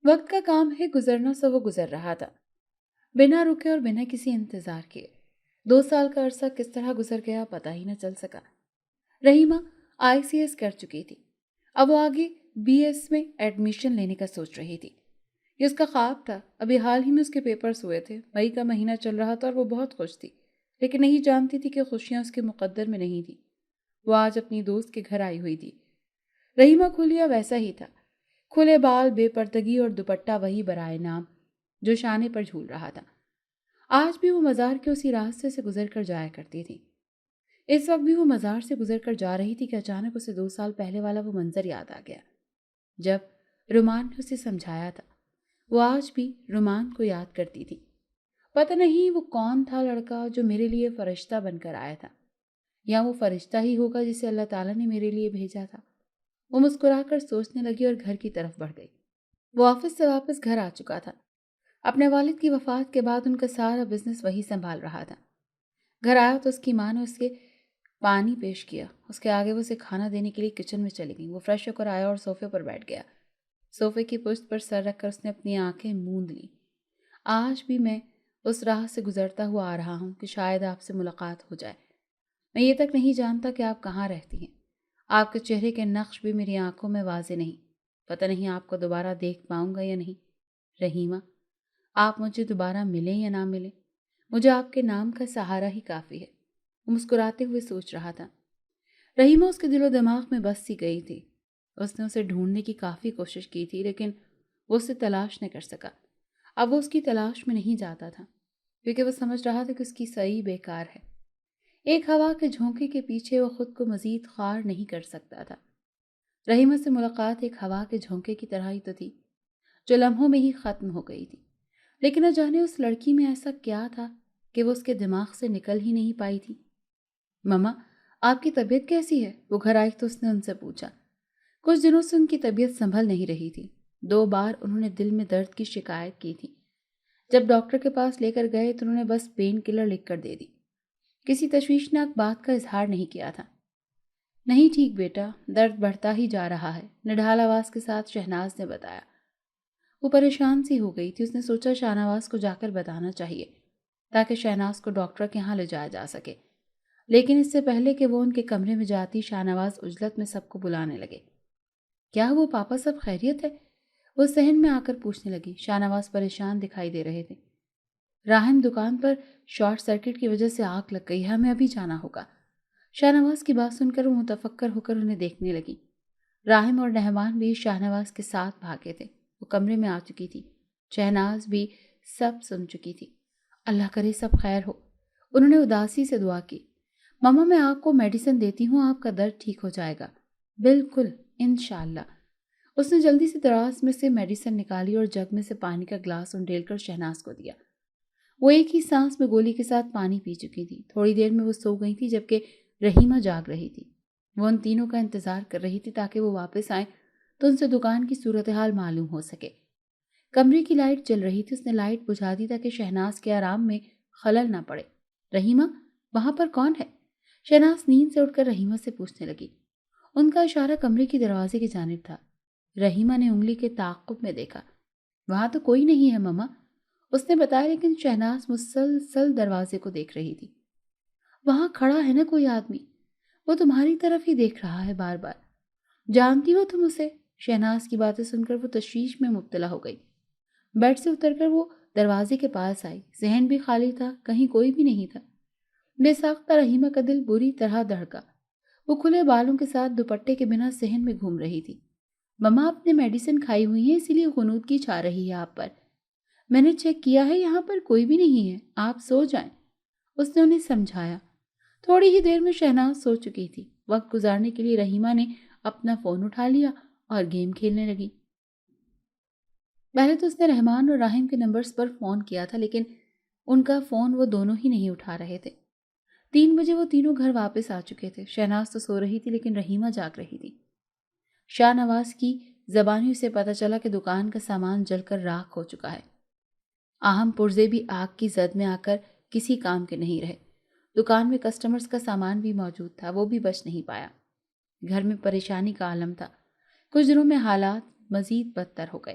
وقت کا کام ہے گزرنا، سو وہ گزر رہا تھا بنا رکے اور بنا کسی انتظار کے۔ 2 سال کا عرصہ کس طرح گزر گیا پتہ ہی نہ چل سکا۔ رحیمہ ICS کر چکی تھی، اب وہ آگے BS میں ایڈمیشن لینے کا سوچ رہی تھی۔ یہ اس کا خواب تھا۔ ابھی حال ہی میں اس کے پیپرز ہوئے تھے، مئی کا مہینہ چل رہا تھا اور وہ بہت خوش تھی، لیکن نہیں جانتی تھی کہ خوشیاں اس کے مقدر میں نہیں تھی۔ وہ آج اپنی دوست کے گھر آئی ہوئی تھی۔ رحیمہ کھولیا ویسا ہی تھا، کھلے بال، بے پردگی اور دوپٹہ وہی برائے نام جو شانے پر جھول رہا تھا۔ آج بھی وہ مزار کے اسی راستے سے گزر کر جایا کرتی تھی۔ اس وقت بھی وہ مزار سے گزر کر جا رہی تھی کہ اچانک اسے 2 سال پہلے والا وہ منظر یاد آ گیا جب رومان نے اسے سمجھایا تھا۔ وہ آج بھی رومان کو یاد کرتی تھی۔ پتہ نہیں وہ کون تھا لڑکا جو میرے لیے فرشتہ بن کر آیا تھا، یا وہ فرشتہ ہی ہوگا جسے اللہ تعالیٰ نے میرے لیے بھیجا تھا۔ وہ مسکرا کر سوچنے لگی اور گھر کی طرف بڑھ گئی۔ وہ آفس سے واپس گھر آ چکا تھا۔ اپنے والد کی وفات کے بعد ان کا سارا بزنس وہی سنبھال رہا تھا۔ گھر آیا تو اس کی ماں نے اسے پانی پیش کیا۔ اس کے آگے وہ اسے کھانا دینے کے لیے کچن میں چلی گئی۔ وہ فریش ہو کر آیا اور صوفے پر بیٹھ گیا۔ صوفے کی پشت پر سر رکھ کر اس نے اپنی آنکھیں موند لی۔ آج بھی میں اس راہ سے گزرتا ہوا آ رہا ہوں کہ شاید آپ سے ملاقات ہو جائے۔ میں یہ تک نہیں جانتا کہ آپ کہاں رہتی ہیں۔ آپ کے چہرے کے نقش بھی میری آنکھوں میں واضح نہیں۔ پتہ نہیں آپ کو دوبارہ دیکھ پاؤں گا یا نہیں۔ رحیمہ، آپ مجھے دوبارہ ملیں یا نہ ملیں، مجھے آپ کے نام کا سہارا ہی کافی ہے۔ وہ مسکراتے ہوئے سوچ رہا تھا۔ رحیمہ اس کے دل و دماغ میں بس سی گئی تھی۔ اس نے اسے ڈھونڈنے کی کافی کوشش کی تھی، لیکن وہ اسے تلاش نہ کر سکا۔ اب وہ اس کی تلاش میں نہیں جاتا تھا، کیونکہ وہ سمجھ رہا تھا کہ اس کی سعی بیکار ہے۔ ایک ہوا کے جھونکے کے پیچھے وہ خود کو مزید خوار نہیں کر سکتا تھا۔ رحیمہ سے ملاقات ایک ہوا کے جھونکے کی طرح ہی تو تھی، جو لمحوں میں ہی ختم ہو گئی تھی۔ لیکن نہ جانے اس لڑکی میں ایسا کیا تھا کہ وہ اس کے دماغ سے نکل ہی نہیں پائی تھی۔ مما، آپ کی طبیعت کیسی ہے؟ وہ گھر آئی تو اس نے ان سے پوچھا۔ کچھ دنوں سے ان کی طبیعت سنبھل نہیں رہی تھی۔ 2 بار انہوں نے دل میں درد کی شکایت کی تھی۔ جب ڈاکٹر کے پاس لے کر گئے تو انہوں نے بس پین کلر لکھ کر دے دی۔ کسی تشویشناک بات کا اظہار نہیں کیا تھا۔ نہیں ٹھیک بیٹا، درد بڑھتا ہی جا رہا ہے، نڈھال آواز کے ساتھ شہناز نے بتایا۔ وہ پریشان سی ہو گئی تھی۔ اس نے سوچا شاہنواز کو جا کر بتانا چاہیے تاکہ شہناز کو ڈاکٹر کے ہاں لے جایا جا سکے، لیکن اس سے پہلے کہ وہ ان کے کمرے میں جاتی شاہنواز عجلت میں سب کو بلانے لگے۔ کیا وہ پاپا، سب خیریت ہے؟ وہ صحن میں آ کر پوچھنے لگی۔ شاہنواز پریشان دکھائی دے رہے تھے۔ راہم، دکان پر شارٹ سرکٹ کی وجہ سے آگ لگ گئی ہے، ہمیں ابھی جانا ہوگا۔ شاہنواز کی بات سن کر وہ متفکر ہو کر انہیں دیکھنے لگی۔ راہم اور نہمان بھی شاہنواز کے ساتھ بھاگے تھے۔ وہ کمرے میں آ چکی تھی۔ شہناز بھی سب سن چکی تھی۔ اللہ کرے سب خیر ہو۔ انہوں نے اداسی سے دعا کی۔ ماما، میں آپ کو میڈیسن دیتی ہوں، آپ کا درد ٹھیک ہو جائے گا۔ بالکل، انشاءاللہ۔ اس نے جلدی سے دراز میں سے میڈیسن نکالی اور جگ میں سے پانی کا گلاس انڈیل کر شہناز کو دیا۔ وہ ایک ہی سانس میں گولی کے ساتھ پانی پی چکی تھی۔ تھوڑی دیر میں وہ سو گئی تھی جبکہ رحیمہ جاگ رہی تھی۔ وہ ان تینوں کا انتظار کر رہی تھی تاکہ وہ واپس آئیں تو ان سے دکان کی صورتحال معلوم ہو سکے۔ کمرے کی لائٹ جل رہی تھی۔ اس نے لائٹ بجھا دی تاکہ شہناز کے آرام میں خلل نہ پڑے۔ رحیمہ، وہاں پر کون ہے؟ شہناز نیند سے اٹھ کر رحیمہ سے پوچھنے لگی۔ ان کا اشارہ کمرے کی دروازے کی جانب تھا۔ رحیمہ نے انگلی کے تعاقب میں دیکھا۔ وہاں تو کوئی نہیں ہے مما، اس نے بتایا، لیکن شہناز مسلسل دروازے کو دیکھ رہی تھی۔ وہاں کھڑا ہے نا کوئی آدمی، وہ تمہاری طرف ہی دیکھ رہا ہے بار بار۔ جانتی ہو تم اسے؟ شہناز کی باتیں سن کر وہ تشویش میں مبتلا ہو گئی۔ بیڈ سے اتر کر وہ دروازے کے پاس آئی۔ ذہن بھی خالی تھا، کہیں کوئی بھی نہیں تھا۔ بے ساختہ رحیمہ کا دل بری طرح دھڑکا۔ وہ کھلے بالوں کے ساتھ دوپٹے کے بنا صحن میں گھوم رہی تھی۔ مما، آپ نے میڈیسن کھائی ہوئی ہے، اسی لیے غنودگی چھا رہی ہے آپ پر۔ میں نے چیک کیا ہے، یہاں پر کوئی بھی نہیں ہے، آپ سو جائیں، اس نے انہیں سمجھایا۔ تھوڑی ہی دیر میں شہناز سو چکی تھی۔ وقت گزارنے کے لیے رحیمہ نے اپنا فون اٹھا لیا اور گیم کھیلنے لگی۔ پہلے تو اس نے رحمان اور راہم کے نمبرز پر فون کیا تھا، لیکن ان کا فون وہ دونوں ہی نہیں اٹھا رہے تھے۔ 3 بجے وہ تینوں گھر واپس آ چکے تھے۔ شہناز تو سو رہی تھی لیکن رحیمہ جاگ رہی تھی۔ شاہ نواز کی زبانی اسے پتہ چلا کہ دکان کا سامان جل کر راکھ ہو چکا ہے۔ اہم پرزے بھی آگ کی زد میں آ کر کسی کام کے نہیں رہے۔ دکان میں کسٹمرز کا سامان بھی موجود تھا، وہ بھی بچ نہیں پایا۔ گھر میں پریشانی کا عالم تھا۔ کچھ دنوں میں حالات مزید بدتر ہو گئے۔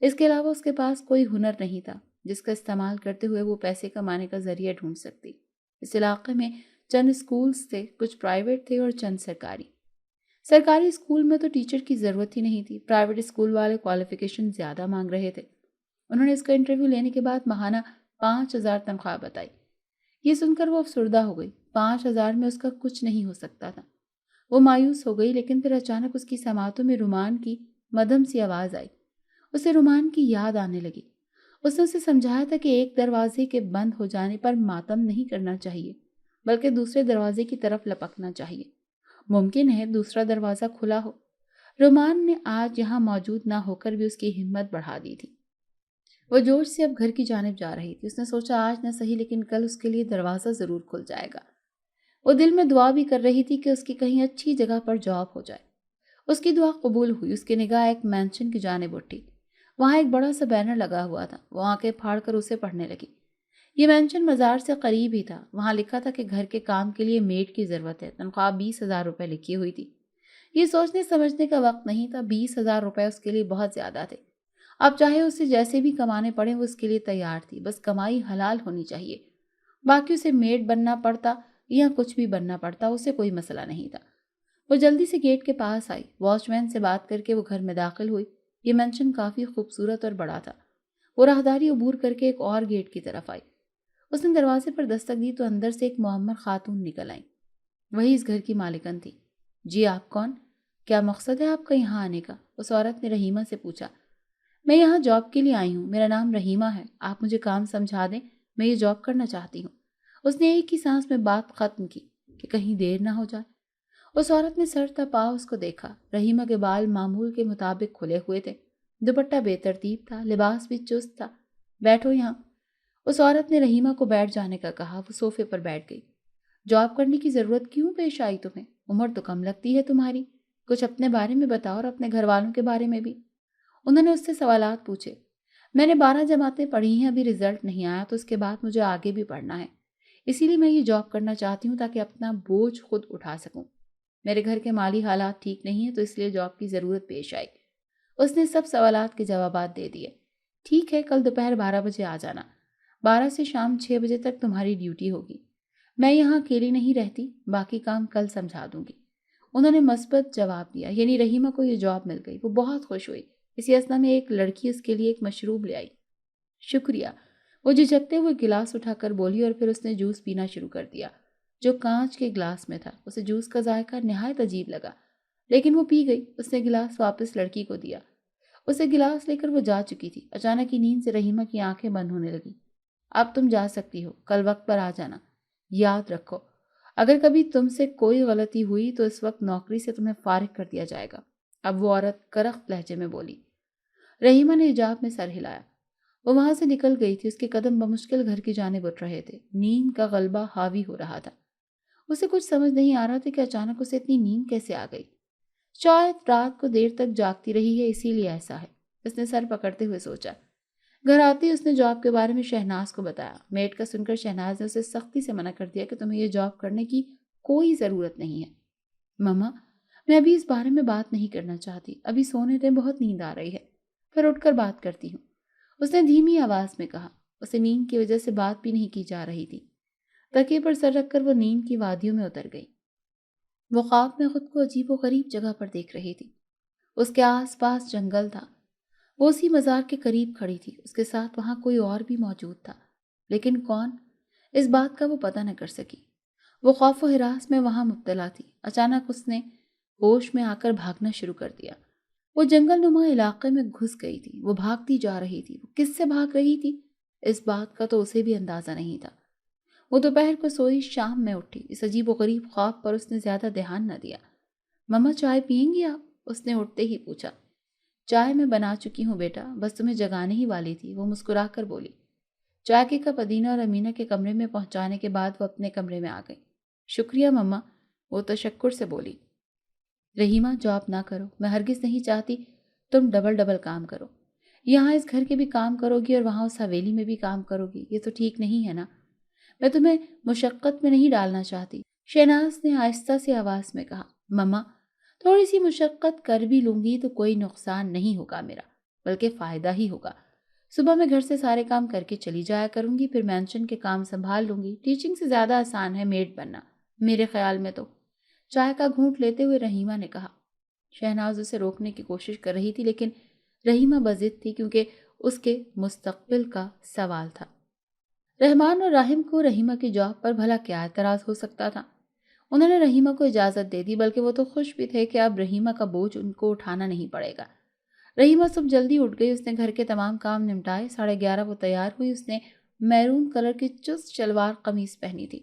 اس کے علاوہ اس کے پاس کوئی ہنر نہیں تھا جس کا استعمال کرتے ہوئے وہ پیسے کمانے کا ذریعہ ڈھونڈ سکتی۔ اس علاقے میں چند اسکولز تھے، کچھ پرائیویٹ تھے اور چند سرکاری۔ سرکاری اسکول میں تو ٹیچر کی ضرورت ہی نہیں تھی، پرائیویٹ اسکول والے کوالیفیکیشن زیادہ مانگ رہے تھے۔ انہوں نے اس کا انٹرویو لینے کے بعد ماہانہ 5,000 تنخواہ بتائی۔ یہ سن کر وہ افسردہ ہو گئی، 5,000 میں اس کا کچھ نہیں ہو سکتا تھا۔ وہ مایوس ہو گئی، لیکن پھر اچانک اس کی سماعتوں میں رومان کی مدھم سی آواز آئی۔ اسے رومان کی یاد آنے لگی۔ اس نے اسے سمجھایا تھا کہ ایک دروازے کے بند ہو جانے پر ماتم نہیں کرنا چاہیے، بلکہ دوسرے دروازے کی طرف لپکنا چاہیے۔ ممکن ہے دوسرا دروازہ کھلا ہو۔ رومان نے آج یہاں موجود نہ ہو کر بھی اس کی ہمت بڑھا دی تھی۔ وہ جوش سے اب گھر کی جانب جا رہی تھی۔ اس نے سوچا آج نہ صحیح لیکن کل اس کے لیے دروازہ ضرور کھل جائے گا۔ وہ دل میں دعا بھی کر رہی تھی کہ اس کی کہیں اچھی جگہ پر جاب ہو جائے۔ اس کی دعا قبول ہوئی۔ اس کی نگاہ ایک مینشن کی جانب اٹھی۔ وہاں ایک بڑا سا بینر لگا ہوا تھا۔ وہ آنکھیں پھاڑ کر اسے پڑھنے لگی۔ یہ مینشن مزار سے قریب ہی تھا۔ وہاں لکھا تھا کہ گھر کے کام کے لیے میڈ کی ضرورت ہے۔ تنخواہ 20,000 روپے لکھی ہوئی تھی۔ یہ سوچنے سمجھنے کا وقت نہیں تھا۔ 20,000 روپے اس کے لیے بہت زیادہ تھے۔ اب چاہے اسے جیسے بھی کمانے پڑے وہ اس کے لیے تیار تھی، بس کمائی حلال ہونی چاہیے۔ باقی اسے میڈ بننا پڑتا یا کچھ بھی بننا پڑتا، اسے کوئی مسئلہ نہیں تھا۔ وہ جلدی سے گیٹ کے پاس آئی۔ واچ مین سے بات کر کے وہ گھر میں داخل ہوئی۔ یہ مینشن کافی خوبصورت اور بڑا تھا۔ وہ راہداری عبور کر کے ایک اور گیٹ کی طرف آئی۔ اس نے دروازے پر دستک دی تو اندر سے ایک معمر خاتون نکل آئیں۔ وہی اس گھر کی مالکن تھی۔ جی آپ کون؟ کیا مقصد ہے آپ کا یہاں آنے کا؟ اس عورت نے رحیمہ سے پوچھا۔ میں یہاں جاب کے لیے آئی ہوں، میرا نام رحیمہ ہے، آپ مجھے کام سمجھا دیں، میں یہ جاب کرنا چاہتی ہوں۔ اس نے ایک ہی سانس میں بات ختم کی کہ کہیں دیر نہ ہو جائے۔ اس عورت نے سر تا پاؤں اس کو دیکھا۔ رحیمہ کے بال معمول کے مطابق کھلے ہوئے تھے، دوپٹہ بے ترتیب تھا، لباس بھی چست تھا۔ بیٹھو یہاں۔ اس عورت نے رحیمہ کو بیٹھ جانے کا کہا۔ وہ صوفے پر بیٹھ گئی۔ جاب کرنے کی ضرورت کیوں پیش آئی تمہیں؟ عمر تو کم لگتی ہے تمہاری، کچھ اپنے بارے میں بتاؤ اور اپنے گھر والوں کے بارے میں بھی۔ انہوں نے اس سے سوالات پوچھے۔ میں نے 12 جماعتیں پڑھی ہیں، ابھی رزلٹ نہیں آیا تو اس کے بعد مجھے آگے بھی پڑھنا ہے، اسی لیے میں یہ جاب کرنا چاہتی ہوں تاکہ اپنا بوجھ خود اٹھا سکوں۔ میرے گھر کے مالی حالات ٹھیک نہیں ہیں تو اس لیے جاب کی ضرورت پیش آئی۔ اس نے سب سوالات کے جوابات دے دیے۔ ٹھیک ہے، کل دوپہر 12 بجے آ جانا، 12 سے شام 6 بجے تک تمہاری ڈیوٹی ہوگی۔ میں یہاں اکیلی نہیں رہتی، باقی کام کل سمجھا دوں گی۔ انہوں نے مثبت جواب دیا، یعنی رحیمہ کو یہ جاب مل گئی۔ وہ بہت خوش ہوئی۔ اسی اثنا میں ایک لڑکی اس کے لیے ایک مشروب لے آئی۔ شکریہ، وہ جھجکتے ہوئے گلاس اٹھا کر بولی اور پھر اس نے جوس پینا شروع کر دیا جو کانچ کے گلاس میں تھا۔ اسے جوس کا ذائقہ نہایت عجیب لگا، لیکن وہ پی گئی۔ اس نے گلاس واپس لڑکی کو دیا۔ اسے گلاس لے کر وہ جا چکی تھی۔ اچانک ہی نیند سے رحیمہ کی آنکھیں بند ہونے لگی۔ اب تم جا سکتی ہو، کل وقت پر آ جانا۔ یاد رکھو، اگر کبھی تم سے کوئی غلطی ہوئی تو اس وقت نوکری سے تمہیں فارغ کر دیا جائے گا۔ اب وہ عورت کرخت لہجے میں بولی۔ رحیمہ نے ایجاب میں سر ہلایا۔ وہ وہاں سے نکل گئی تھی۔ اس کے قدم بمشکل گھر کی جانب اٹھ رہے تھے۔ نیند کا غلبہ حاوی ہو رہا تھا۔ اسے کچھ سمجھ نہیں آ رہا تھا کہ اچانک اسے اتنی نیند کیسے آ گئی۔ شاید رات کو دیر تک جاگتی رہی ہے، اسی لیے ایسا ہے، اس نے سر پکڑتے ہوئے سوچا۔ گھر آتے ہی اس نے جاب کے بارے میں شہناز کو بتایا۔ میڈ کا سن کر شہناز نے اسے سختی سے منع کر دیا کہ تمہیں یہ جاب کرنے کی کوئی ضرورت نہیں ہے۔ مما، میں ابھی اس بارے میں بات نہیں کرنا چاہتی، ابھی سونے دیں، بہت نیند آ رہی ہے، پھر اٹھ کر بات کرتی ہوں، اس نے دھیمی آواز میں کہا۔ اسے نیند کی وجہ سے بات بھی نہیں کی جا رہی تھی۔ تکیے پر سر رکھ کر وہ نیند کی وادیوں میں اتر گئی۔ وہ خواب میں خود کو عجیب و غریب جگہ پر دیکھ رہی تھی۔ اس کے آس پاس جنگل تھا۔ وہ اسی مزار کے قریب کھڑی تھی۔ اس کے ساتھ وہاں کوئی اور بھی موجود تھا، لیکن کون، اس بات کا وہ پتہ نہ کر سکی۔ وہ خوف و ہراس میں وہاں مبتلا تھی۔ اچانک اس نے ہوش میں آ کر بھاگنا شروع کر دیا۔ وہ جنگل نما علاقے میں گھس گئی تھی۔ وہ بھاگتی جا رہی تھی۔ وہ کس سے بھاگ رہی تھی، اس بات کا تو اسے بھی اندازہ نہیں تھا۔ وہ دوپہر کو سوئی، شام میں اٹھی۔ اس عجیب و غریب خواب پر اس نے زیادہ دھیان نہ دیا۔ مما، چائے پئیں گی آپ؟ اس نے اٹھتے ہی پوچھا۔ چائے میں بنا چکی ہوں بیٹا، بس تمہیں جگانے ہی والی تھی، وہ مسکرا کر بولی۔ چائے کے کپ ادینہ اور امینہ کے کمرے میں پہنچانے کے بعد وہ اپنے کمرے میں آ گئی۔ شکریہ مما، وہ تشکر سے بولی۔ رحیمہ، جاب نہ کرو، میں ہرگز نہیں چاہتی تم ڈبل کام کرو۔ یہاں اس گھر کے بھی کام کرو گی اور وہاں اس حویلی میں بھی کام کرو گی، یہ تو ٹھیک نہیں ہے نا۔ میں تمہیں مشقت میں نہیں ڈالنا چاہتی، شہناز نے آہستہ سی آواز میں کہا۔ مما، تھوڑی سی مشقت کر بھی لوں گی تو کوئی نقصان نہیں ہوگا میرا، بلکہ فائدہ ہی ہوگا۔ صبح میں گھر سے سارے کام کر کے چلی جایا کروں گی، پھر مینشن کے کام سنبھال لوں گی۔ ٹیچنگ سے زیادہ آسان ہے میڈ بننا، میرے خیال میں تو۔ چائے کا گھونٹ لیتے ہوئے رحیمہ نے کہا۔ شہناز اسے روکنے کی کوشش کر رہی تھی، لیکن رحیمہ بضد تھی کیونکہ اس کے مستقبل کا سوال تھا۔ رحمان اور راحم کو رحیمہ کی جاب پر بھلا کیا اعتراض ہو سکتا تھا؟ انہوں نے رحیمہ کو اجازت دے دی، بلکہ وہ تو خوش بھی تھے کہ اب رحیمہ کا بوجھ ان کو اٹھانا نہیں پڑے گا۔ رحیمہ صبح جلدی اٹھ گئی، اس نے گھر کے تمام کام نمٹائے۔ 11:30 وہ تیار ہوئی۔ اس نے میرون کلر کی چست شلوار قمیص پہنی تھی،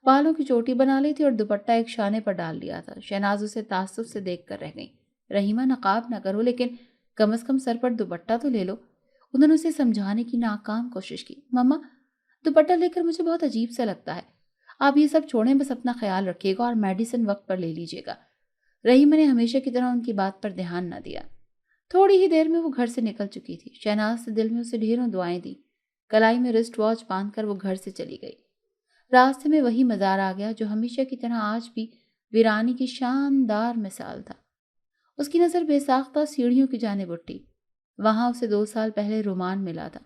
بالوں کی چوٹی بنا لی تھی اور دوپٹہ ایک شانے پر ڈال لیا تھا۔ شہناز اسے تعصب سے دیکھ کر رہ گئی۔ رحیمہ نقاب نہ کرو، لیکن کم از کم سر پر دوپٹہ تو لے لو۔ انہوں نے اسے سمجھانے کی ناکام کوشش کی۔ مما، دوپٹہ لے کر مجھے بہت عجیب سا لگتا ہے، آپ یہ سب چھوڑیں، بس اپنا خیال رکھیے گا اور میڈیسن وقت پر لے لیجیے گا۔ رحیمہ نے ہمیشہ کی طرح ان کی بات پر دھیان نہ دیا۔ تھوڑی ہی دیر میں وہ گھر سے نکل چکی تھی۔ شہناز سے دل میں اسے ڈھیروں دعائیں دی۔ کلائی میں رسٹ واچ باندھ کر وہ گھر سے چلی گئی۔ راستے میں وہی مزار آ گیا جو ہمیشہ کی طرح آج بھی ویرانی کی شاندار مثال تھا۔ اس کی نظر بے ساختہ سیڑھیوں کی جانب اٹھی۔ وہاں اسے 2 سال پہلے رومان ملا تھا،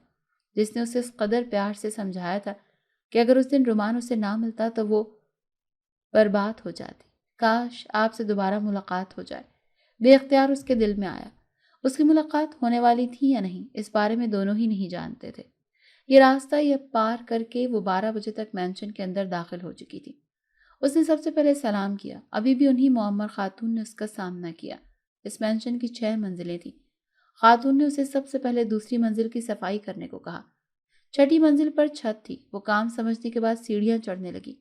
جس نے اسے اس قدر پیار سے سمجھایا تھا کہ اگر اس دن رومان اسے نہ ملتا تو وہ برباد ہو جاتی۔ کاش آپ سے دوبارہ ملاقات ہو جائے۔ بے اختیار اس کے دل میں آیا۔ اس کی ملاقات ہونے والی تھی یا نہیں، اس بارے میں دونوں ہی نہیں جانتے تھے۔ یہ راستہ یہ پار کر کے وہ 12 بجے تک مینشن کے اندر داخل ہو چکی تھی۔ اس نے سب سے پہلے سلام کیا۔ ابھی بھی انہی معمر خاتون نے اس کا سامنا کیا۔ اس مینشن کی 6 منزلیں تھیں۔ خاتون نے اسے سب سے پہلے دوسری منزل کی صفائی کرنے کو کہا۔ 6ٹھی منزل پر چھت تھی۔ وہ کام سمجھنے کے بعد سیڑھیاں چڑھنے لگی۔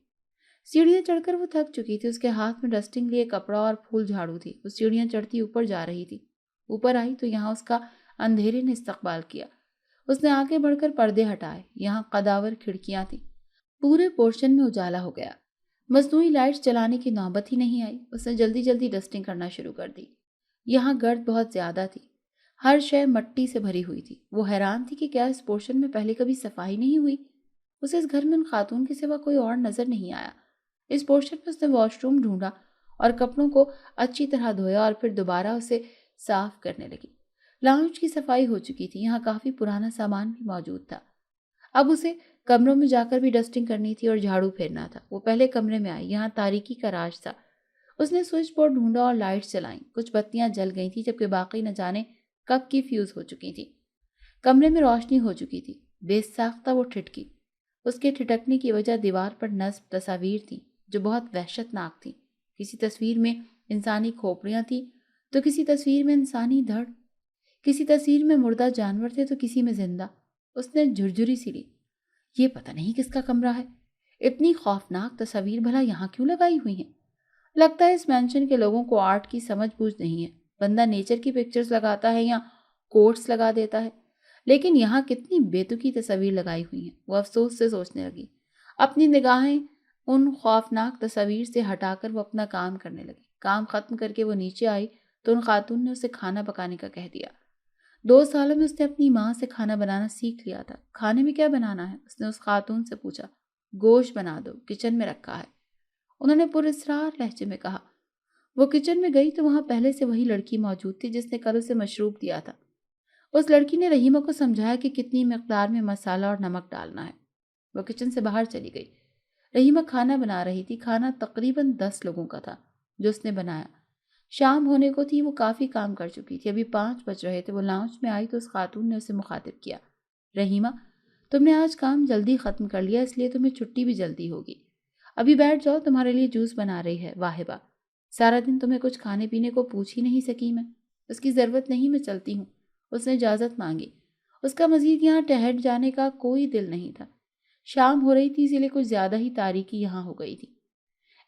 سیڑھیاں چڑھ کر وہ تھک چکی تھی۔ اس کے ہاتھ میں ڈسٹنگ لیے کپڑا اور پھول جھاڑو تھی۔ وہ سیڑھیاں چڑھتی اوپر جا رہی تھی۔ اوپر آئی تو یہاں اس کا اندھیرے نے استقبال کیا۔ اس نے آگے بڑھ کر پردے ہٹائے۔ یہاں قداور کھڑکیاں تھیں۔ پورے پورشن میں اجالا ہو گیا۔ مصنوعی لائٹس جلانے کی نوبت ہی نہیں آئی۔ اس نے جلدی جلدی ڈسٹنگ کرنا شروع کر دی۔ یہاں گرد بہت زیادہ تھی۔ ہر شے مٹی سے بھری ہوئی تھی۔ وہ حیران تھی کہ کیا اس پورشن میں پہلے کبھی صفائی نہیں ہوئی؟ اسے اس گھر میں ان خاتون کے سوا کوئی اور نظر نہیں آیا۔ اس پورشن میں اس نے واش روم ڈھونڈا اور کپڑوں کو اچھی طرح دھویا اور پھر دوبارہ اسے صاف کرنے لگی۔ لاؤنج کی صفائی ہو چکی تھی۔ یہاں کافی پرانا سامان بھی موجود تھا۔ اب اسے کمروں میں جا کر بھی ڈسٹنگ کرنی تھی اور جھاڑو پھیرنا تھا۔ وہ پہلے کمرے میں آئی۔ یہاں تاریکی کا راج تھا۔ اس نے سوئچ بورڈ ڈھونڈا اور لائٹس جلائیں۔ کچھ بتیاں جل گئی تھیں جبکہ باقی نہ جانے کب کی فیوز ہو چکی تھی۔ کمرے میں روشنی ہو چکی تھی۔ بے ساختہ وہ ٹھٹکی۔ اس کے ٹھٹکنے کی وجہ دیوار پر نصب تصاویر تھیں جو بہت وحشت ناک تھیں۔ کسی تصویر میں انسانی کھوپڑیاں تھیں تو کسی تصویر میں انسانی دھڑ، کسی تصویر میں مردہ جانور تھے تو کسی میں زندہ۔ اس نے جھرجھری سی لی۔ یہ پتہ نہیں کس کا کمرہ ہے۔ اتنی خوفناک تصاویر بھلا یہاں کیوں لگائی ہوئی ہیں؟ لگتا ہے اس مینشن کے لوگوں کو آرٹ کی سمجھ بوجھ نہیں ہے۔ بندہ نیچر کی پکچرز لگاتا ہے یا کوٹس لگا دیتا ہے، لیکن یہاں کتنی بے تکی تصاویر لگائی ہوئی ہیں۔ وہ افسوس سے سوچنے لگی۔ اپنی نگاہیں ان خوفناک تصاویر سے ہٹا کر وہ اپنا کام کرنے لگی۔ کام ختم کر کے وہ نیچے آئی تو ان خاتون نے اسے کھانا پکانے کا کہہ دیا۔ 2 سالوں میں اس نے اپنی ماں سے کھانا بنانا سیکھ لیا تھا۔ کھانے میں کیا بنانا ہے؟ اس نے اس خاتون سے پوچھا۔ گوشت بنا دو، کچن میں رکھا ہے، انہوں نے پر اصرار لہجے میں کہا۔ وہ کچن میں گئی تو وہاں پہلے سے وہی لڑکی موجود تھی جس نے کل اسے مشروب دیا تھا۔ اس لڑکی نے رحیمہ کو سمجھایا کہ کتنی مقدار میں مسالہ اور نمک ڈالنا ہے۔ وہ کچن سے باہر چلی گئی۔ رحیمہ کھانا بنا رہی تھی۔ کھانا تقریباً 10 لوگوں کا تھا جو اس نے بنایا۔ شام ہونے کو تھی۔ وہ کافی کام کر چکی تھی۔ ابھی 5 بج رہے تھے۔ وہ لاؤنج میں آئی تو اس خاتون نے اسے مخاطب کیا۔ رحیمہ، تم نے آج کام جلدی ختم کر لیا، اس لیے تمہیں چھٹی بھی جلدی ہوگی۔ ابھی بیٹھ جاؤ، تمہارے لیے جوس بنا رہی ہے واہبہ۔ سارا دن تمہیں کچھ کھانے پینے کو پوچھ ہی نہیں سکی میں۔ اس کی ضرورت نہیں، میں چلتی ہوں۔ اس نے اجازت مانگی۔ اس کا مزید یہاں ٹہر جانے کا کوئی دل نہیں تھا۔ شام ہو رہی تھی، اسی لیے کچھ زیادہ ہی تاریکی یہاں ہو گئی تھی۔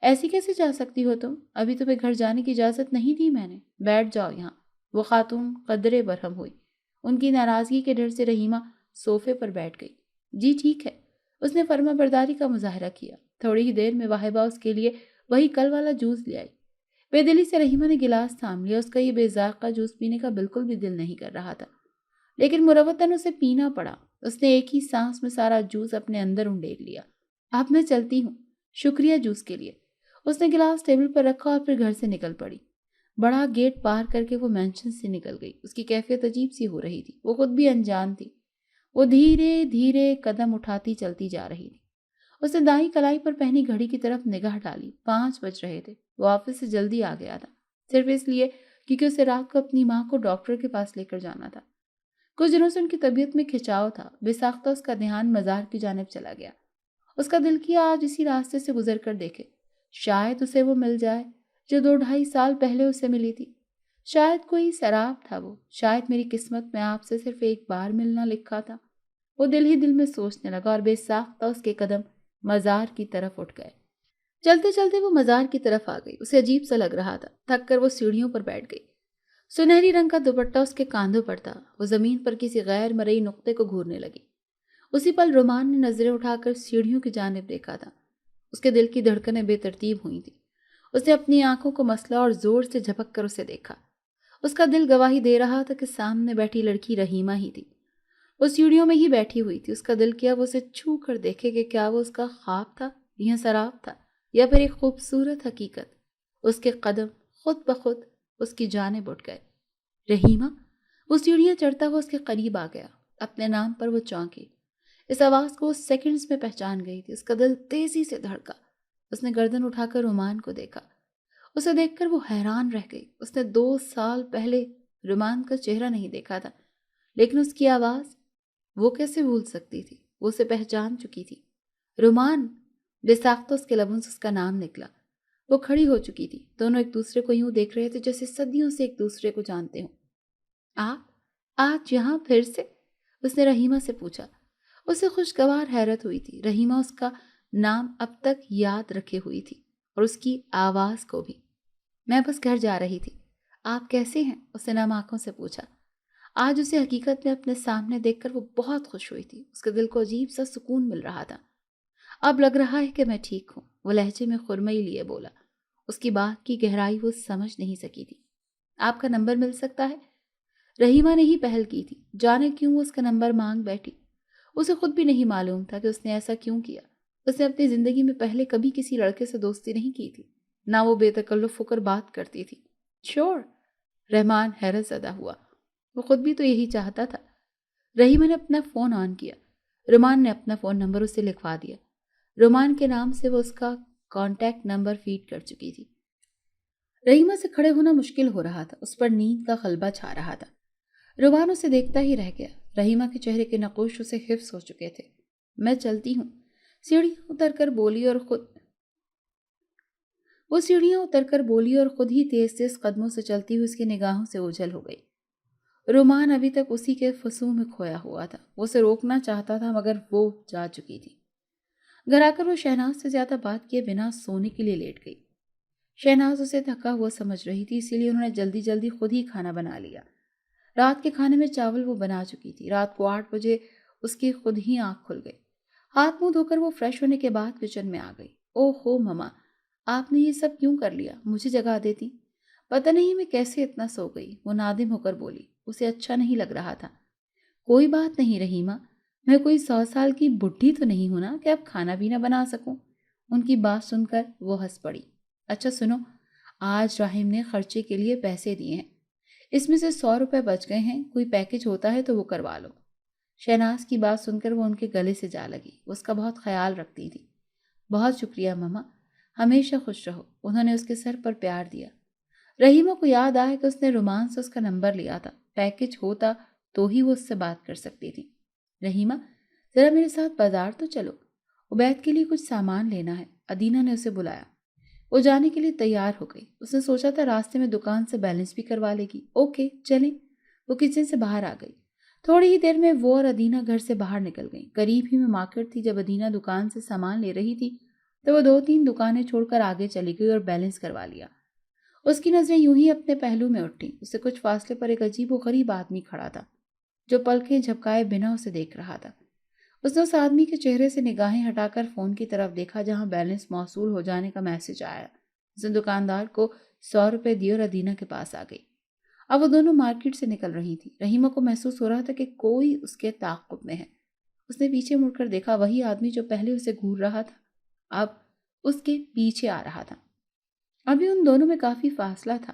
ایسی کیسے جا سکتی ہو تم؟ ابھی تمہیں گھر جانے کی اجازت نہیں دی میں نے۔ بیٹھ جاؤ یہاں۔ وہ خاتون قدرے برہم ہوئی۔ ان کی ناراضگی کے ڈر سے رحیمہ صوفے پر بیٹھ گئی۔ جی ٹھیک ہے، اس نے فرما برداری کا مظاہرہ کیا۔ تھوڑی ہی دیر میں واہبہ اس کے لیے وہی کل والا جوس لے آئی۔ بے دلی سے رحیمہ نے گلاس تھام لیا۔ اس کا یہ بے ذائقہ جوس پینے کا بالکل بھی دل نہیں کر رہا تھا، لیکن مروتاً اسے پینا پڑا۔ اس نے ایک ہی سانس میں سارا جوس اپنے اندر انڈیل لیا۔ اب میں چلتی ہوں، شکریہ جوس کے لیے۔ اس نے گلاس ٹیبل پر رکھا اور پھر گھر سے نکل پڑی۔ بڑا گیٹ پار کر کے وہ مینشن سے نکل گئی۔ اس کی کیفیت عجیب سی ہو رہی تھی، وہ خود بھی انجان تھی۔ وہ دھیرے دھیرے قدم اٹھاتی چلتی جا رہی تھی۔ اس نے دائیں کلائی پر پہنی گھڑی کی طرف نگاہ ڈالی۔ 5 بج رہے تھے۔ وہ آفس سے جلدی آ گیا تھا، صرف اس لیے کیونکہ اسے رات کو اپنی ماں کو ڈاکٹر کے پاس لے کر جانا تھا۔ کچھ دنوں سے ان کی طبیعت میں کھچاؤ تھا۔ بے ساختہ اس کا دھیان مزار کی جانب چلا گیا۔ اس کا دل کیا آج اسی راستے سے گزر کر دیکھے، شاید اسے وہ مل جائے جو 2-2.5 سال پہلے اسے ملی تھی۔ شاید کوئی سراب تھا وہ، شاید میری قسمت میں آپ سے صرف ایک بار ملنا لکھا تھا۔ وہ دل ہی دل میں سوچنے لگا اور بے ساختہ اس کے قدم مزار کی طرف اٹھ گئے۔ چلتے چلتے وہ مزار کی طرف آ گئی۔ اسے عجیب سا لگ رہا تھا۔ تھک کر وہ سیڑھیوں پر بیٹھ گئی۔ سنہری رنگ کا دوپٹہ اس کے کاندھوں پر تھا۔ وہ زمین پر کسی غیر مرئی نقطے کو گھورنے لگی۔ اسی پل رومان نے نظریں اٹھا کر سیڑھیوں کی جانب دیکھا تھا۔ اس کے دل کی دھڑکنیں بے ترتیب ہوئی تھیں۔ اس نے اپنی آنکھوں کو مسلا اور زور سے جھپک کر اسے دیکھا۔ اس کا دل گواہی دے رہا تھا کہ سامنے بیٹھی لڑکی رحیمہ ہی تھی۔ وہ سیڑھیوں میں ہی بیٹھی ہوئی تھی۔ اس کا دل کیا وہ اسے چھو کر دیکھے کہ کیا وہ اس کا خواب تھا یا سراب تھا یا پھر ایک خوبصورت حقیقت۔ اس کے قدم خود بخود اس کی جانب اٹھ گئے۔ رحیمہ! وہ سیڑھیاں چڑھتا ہوا اس کے قریب آ گیا۔ اپنے نام پر وہ چونکی۔ اس آواز کو وہ سیکنڈز میں پہچان گئی تھی۔ اس کا دل تیزی سے دھڑکا۔ اس نے گردن اٹھا کر رومان کو دیکھا۔ اسے دیکھ کر وہ حیران رہ گئی۔ اس نے 2 سال پہلے رومان کا چہرہ نہیں دیکھا تھا، لیکن اس کی آواز وہ کیسے بھول سکتی تھی؟ وہ اسے پہچان چکی تھی۔ رومان! بے ساختہ اس کے لبوں سے اس کا نام نکلا۔ وہ کھڑی ہو چکی تھی۔ دونوں ایک دوسرے کو یوں دیکھ رہے تھے جیسے صدیوں سے ایک دوسرے کو جانتے ہوں۔ آپ آج یہاں پھر سے؟ اس نے رحیمہ سے پوچھا۔ اسے خوشگوار حیرت ہوئی تھی۔ رحیمہ اس کا نام اب تک یاد رکھے ہوئی تھی اور اس کی آواز کو بھی۔ میں بس گھر جا رہی تھی۔ آپ کیسے ہیں؟ اس نے نم آنکھوں سے پوچھا۔ آج اسے حقیقت میں اپنے سامنے دیکھ کر وہ بہت خوش ہوئی تھی۔ اس کے دل کو عجیب سا سکون مل رہا تھا۔ اب لگ رہا ہے کہ میں ٹھیک ہوں، وہ لہجے میں خرمئی لیے بولا۔ اس کی بات کی گہرائی وہ سمجھ نہیں سکی تھی۔ آپ کا نمبر مل سکتا ہے؟ رحیمہ نے ہی پہل کی تھی۔ جانے کیوں وہ اس کا نمبر مانگ بیٹھی۔ اسے خود بھی نہیں معلوم تھا کہ اس نے ایسا کیوں کیا۔ اس نے اپنی زندگی میں پہلے کبھی کسی لڑکے سے دوستی نہیں کی تھی، نہ وہ بے تکلف ہو کر بات کرتی تھی۔ شور! رحمان حیرت زدہ ہوا۔ وہ خود بھی تو یہی چاہتا تھا۔ رحیمہ نے اپنا فون آن کیا۔ رومان نے اپنا فون نمبر اسے لکھوا دیا۔ رومان کے نام سے وہ اس کا کانٹیکٹ نمبر فیڈ کر چکی تھی۔ رحیمہ سے کھڑے ہونا مشکل ہو رہا تھا۔ اس پر نیند کا غلبہ چھا رہا تھا۔ رومان اسے دیکھتا ہی رہ گیا۔ رحیمہ کے چہرے کے نقوش اسے حفظ ہو چکے تھے۔ میں چلتی ہوں، سیڑھیاں اتر کر بولی اور خود ہی تیز تیز قدموں سے چلتی ہوئی اس کی نگاہوں سے اوجھل ہو گئی۔ رومان ابھی تک اسی کے فسوں میں کھویا ہوا تھا۔ وہ اسے روکنا چاہتا تھا مگر وہ جا چکی تھی۔ گھر آ کر وہ شہناز سے زیادہ بات کیے بنا سونے کے لیے لیٹ گئی۔ شہناز اسے تھکا ہوا سمجھ رہی تھی، اسی لیے انہوں نے جلدی جلدی خود ہی کھانا بنا لیا۔ رات کے کھانے میں چاول وہ بنا چکی تھی۔ رات کو 8 بجے اس کی خود ہی آنکھ کھل گئی۔ ہاتھ منہ دھو کر وہ فریش ہونے کے بعد کچن میں آ گئی۔ او ہو مما، آپ نے یہ سب کیوں کر لیا؟ مجھے جگا دیتی۔ پتہ نہیں میں کیسے اتنا سو گئی، وہ نادم ہو کر بولی۔ اسے اچھا نہیں لگ رہا تھا۔ کوئی بات نہیں رحیمہ، میں کوئی 100 سال کی بڈھی تو نہیں ہوں نا کہ اب کھانا بھی نہ بنا سکوں۔ ان کی بات سن کر وہ ہنس پڑی۔ اچھا سنو، آج راہم نے خرچے کے لیے پیسے دیے ہیں، اس میں سے 100 روپے بچ گئے ہیں، کوئی پیکج ہوتا ہے تو وہ کروا لو۔ شہناز کی بات سن کر وہ ان کے گلے سے جا لگی۔ وہ اس کا بہت خیال رکھتی تھی۔ بہت شکریہ مما، ہمیشہ خوش رہو۔ انہوں نے اس کے سر پر پیار دیا۔ رحیمہ کو یاد آیا کہ اس نے رومان سے اس کا نمبر لیا تھا۔ پیکج ہوتا تو ہی وہ اس سے بات کر سکتی تھی۔ رحیمہ ذرا میرے ساتھ بازار تو چلو، عبید کے لیے کچھ سامان لینا ہے، ادینہ نے اسے بلایا۔ وہ جانے کے لیے تیار ہو گئی۔ اس نے سوچا تھا راستے میں دکان سے بیلنس بھی کروا لے گی۔ اوکے چلیں۔ وہ کچن سے باہر آ گئی۔ تھوڑی ہی دیر میں وہ اور ادینہ گھر سے باہر نکل گئیں۔ قریب ہی میں مارکیٹ تھی۔ جب ادینہ دکان سے سامان لے رہی تھی تو وہ 2-3 دکانیں چھوڑ کر آگے چلی گئی اور بیلنس کروا لیا۔ اس کی نظریں یوں ہی اپنے پہلو میں اٹھیں۔ اس سے کچھ فاصلے پر ایک عجیب و غریب آدمی کھڑا تھا جو پلکیں جھپکائے بنا اسے دیکھ رہا تھا۔ اس نے اس آدمی کے چہرے سے نگاہیں ہٹا کر فون کی طرف دیکھا جہاں بیلنس موصول ہو جانے کا میسج آیا۔ اس نے دکاندار کو 100 روپے دیے اور ادینہ کے پاس آ گئی۔ اب وہ دونوں مارکیٹ سے نکل رہی تھی۔ رحیمہ کو محسوس ہو رہا تھا کہ کوئی اس کے تعاقب میں ہے۔ اس نے پیچھے مڑ کر دیکھا، وہی آدمی جو پہلے اسے گھور رہا تھا اب اس کے پیچھے آ رہا تھا۔ ابھی ان دونوں میں کافی فاصلہ تھا۔